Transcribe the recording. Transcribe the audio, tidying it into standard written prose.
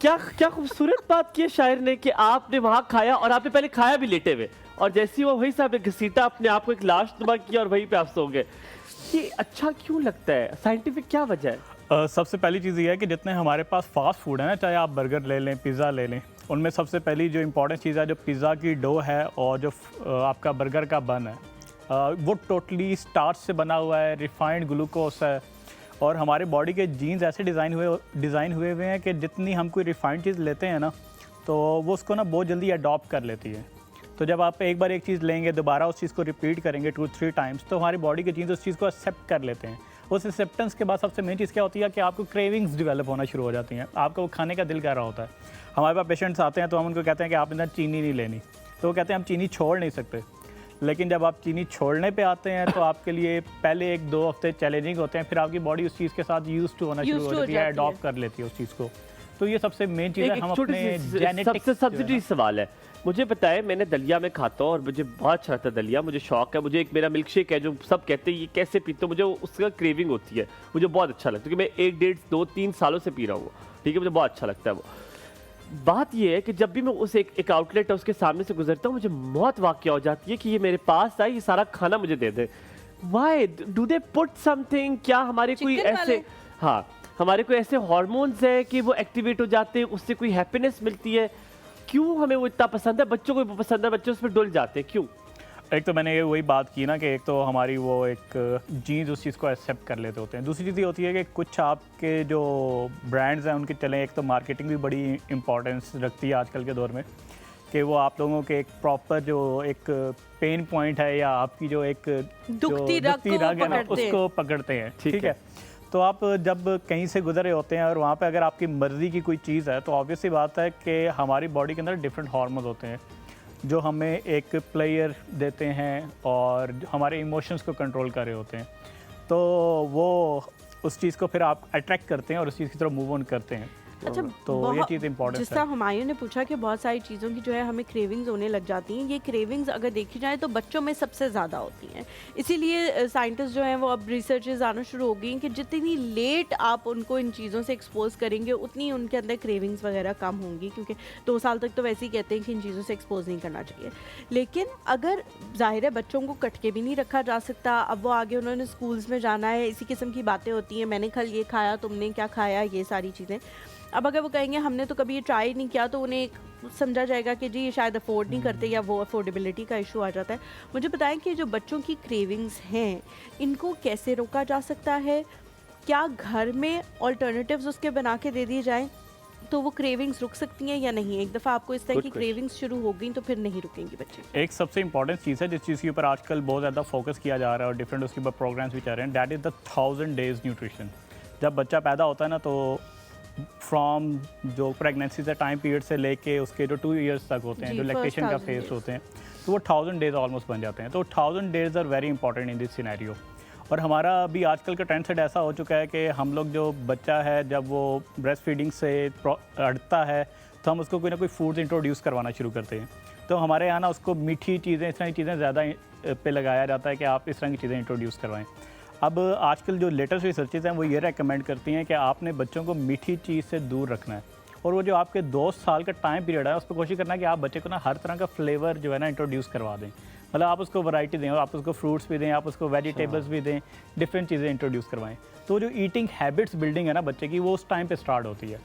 क्या क्या खूबसूरत बात की है शायर ने कि आपने वहां खाया और आपने पहले खाया भी लेटे हुए, और जैसे ही वो वही साहब ने घसीटा अपने आप को एक लाश नुमा किया और वहीं पे आप सो गए। ये अच्छा क्यों लगता है? साइंटिफिक क्या वजह है? सबसे पहली चीज़ ये है कि जितने हमारे पास फास्ट फूड है ना, चाहे आप बर्गर ले लें, पिज़्ज़ा ले लें, उनमें सबसे पहली जो इम्पोर्टेंट चीज़ है, जो पिज़्ज़ा की डो है और जो आपका बर्गर का बन है, वो टोटली स्टार्च से बना हुआ है, रिफाइंड ग्लूकोस है। और हमारे बॉडी के जीन्स ऐसे डिज़ाइन हुए हैं कि जितनी हम कोई रिफाइंड चीज़ लेते हैं ना, तो वो उसको ना बहुत जल्दी अडॉप्ट कर लेती है। तो जब आप एक बार एक चीज़ लेंगे, दोबारा उस चीज़ को रिपीट करेंगे 2-3 टाइम्स, तो हमारी बॉडी के जीन्स उस चीज़ को एक्सेप्ट कर लेते हैं। उस एक्सेप्टेंस के बाद सबसे मेन चीज़ क्या होती है कि आपको क्रेविंग्स डेवलप होना शुरू हो जाती हैं, आपको वो खाने का दिल कर रहा होता है। हमारे पास पेशेंट्स आते हैं तो हम उनको कहते हैं कि आप इधर चीनी नहीं लेनी, तो वो कहते हैं हम चीनी छोड़ नहीं सकते। लेकिन जब आप चीनी छोड़ने पे आते हैं तो आपके लिए पहले 1-2 हफ्ते चैलेंजिंग होते हैं, फिर आपकी बॉडी उस चीज़ के साथ यूज़ टू होना शुरू हो जाती है, अडॉप्ट कर लेती है उस चीज़ को। तो ये सबसे मेन चीज़ है, हम अपने जेनेटिक्स सबसे सब्सिडी सवाल है, मुझे बताएं, मैंने दलिया में खाता हूँ और मुझे बहुत अच्छा लगता है दलिया, मुझे शौक है, मुझे एक मेरा मिल्क शेक है जो सब कहते हैं ये कैसे पीते हो, मुझे उसका क्रेविंग होती है, मुझे बहुत अच्छा लगता है क्योंकि मैं 1-1.5-2-3 सालों से पी रहा हूँ। ठीक है, मुझे बहुत अच्छा लगता है वो। बात ये है कि जब भी मैं उस एक आउटलेट है उसके सामने से गुजरता हूँ, मुझे मौत वाक़या हो जाती है कि ये मेरे पास आए, ये सारा खाना मुझे दे दे। Why do they put something? क्या हमारे कोई चिकन ऐसे, वाले? हाँ, हमारे कोई ऐसे हार्मोन्स हैं कि वो एक्टिवेट हो जाते हैं, उससे कोई हैप्पीनेस मिलती है? क्यों हमें वो इतना पसंद है? बच्चों को भी पसंद है, बच्चे उसमें डुल जाते हैं, क्यों? एक तो मैंने ये वही बात की ना कि एक तो हमारी वो एक जीन्स उस चीज़ को एक्सेप्ट कर लेते होते हैं। दूसरी चीज़ ये होती है कि कुछ आपके जो ब्रांड्स हैं उनके चले, एक तो मार्केटिंग भी बड़ी इंपॉर्टेंस रखती है आजकल के दौर में, कि वो आप लोगों के एक प्रॉपर जो एक पेन पॉइंट है या आपकी जो एक दुखती रग को रग है ना, पकड़ते हैं। उसको पकड़ते हैं। ठीक है। तो आप जब कहीं से गुजर रहे होते हैं और वहाँ पे अगर आपकी मर्ज़ी की कोई चीज़ है, तो ऑब्वियस सी बात है कि हमारी बॉडी के अंदर डिफरेंट हार्मोन्स होते हैं जो हमें एक प्लेयर देते हैं और जो हमारे इमोशंस को कंट्रोल कर रहे होते हैं। तो वो उस चीज़ को फिर आप अट्रैक्ट करते हैं और उस चीज़ की तरफ मूव ऑन करते हैं। अच्छा, तो ये बहुत- चीज़ इंपॉर्टेंट जिस है। तरह हुमायूं ने पूछा कि बहुत सारी चीज़ों की जो है हमें क्रेविंग्स होने लग जाती हैं, ये क्रेविंग्स अगर देखी जाए तो बच्चों में सबसे ज़्यादा होती हैं। इसीलिए साइंटिस्ट जो हैं वो अब रिसर्चेस आना शुरू हो गई हैं कि जितनी लेट आप उनको इन चीज़ों से एक्सपोज करेंगे उतनी उनके अंदर क्रेविंग्स वगैरह कम होंगी, क्योंकि 2 साल तक तो वैसे ही कहते हैं कि इन चीज़ों से एक्सपोज नहीं करना चाहिए। लेकिन अगर ज़ाहिर है बच्चों को कट के भी नहीं रखा जा सकता, अब वो आगे उन्होंने स्कूल्स में जाना है, इसी किस्म की बातें होती हैं, मैंने कल ये खाया, तुमने क्या खाया, ये सारी चीज़ें। अब अगर वो कहेंगे हमने तो कभी ये ट्राई नहीं किया, तो उन्हें समझा जाएगा कि जी ये शायद अफोर्ड नहीं करते, या वो अफोर्डेबिलिटी का इशू आ जाता है। मुझे बताएं कि जो बच्चों की क्रेविंग्स हैं इनको कैसे रोका जा सकता है? क्या घर में ऑल्टरनेटिव्स उसके बना के दे दिए जाएं तो वो क्रेविंग्स रुक सकती हैं या नहीं? एक दफ़ा आपको इस तरह Good की question. क्रेविंग्स शुरू हो गई तो फिर नहीं रुकेंगी बच्चे। एक सबसे इंपॉर्टेंट चीज़ है जिस चीज़ के ऊपर आजकल बहुत ज़्यादा फोकस किया जा रहा है और डिफरेंट उसके ऊपर प्रोग्राम्स भी चल रहे हैं, that is the 1000 days nutrition. जब बच्चा पैदा होता है ना, तो फ्रॉम जो प्रेगनेंसी से टाइम पीरियड से लेके उसके जो 2 इयर्स तक होते हैं, जी, जो first लैक्टेशन का 1000 फेज days। होते हैं, तो वो 1000 डेज़ ऑलमोस्ट बन जाते हैं। तो 1000 days are very important in this scenario. और हमारा अभी आजकल का ट्रेंड सेट ऐसा हो चुका है कि हम लोग, जो बच्चा है जब वो ब्रेस्ट फीडिंग से हटता है, तो हम उसको कोई ना कोई फूड्स इंट्रोड्यूस करवाना शुरू करते हैं। तो हमारे यहाँ ना उसको मीठी चीज़ें, इस तरह की चीज़ें ज़्यादा पे लगाया जाता है कि आप इस तरह की चीज़ें इंट्रोड्यूस करवाएं। अब आजकल जो लेटेस्ट रिसर्चेज हैं वो ये रेकमेंड करती हैं कि आपने बच्चों को मीठी चीज़ से दूर रखना है, और वो जो आपके 2 साल का टाइम पीरियड है उस पर कोशिश करना है कि आप बच्चे को ना हर तरह का फ्लेवर जो है ना इंट्रोड्यूस करवा दें। मतलब आप उसको वैरायटी दें, और आप उसको फ्रूट्स भी दें, आप उसको वेजिटेबल्स भी दें, डिफरेंट चीज़ें इंट्रोड्यूस करवाएं। तो जो ईटिंग हैबिट्स बिल्डिंग है ना बच्चे की, वो उस टाइम पे स्टार्ट होती है।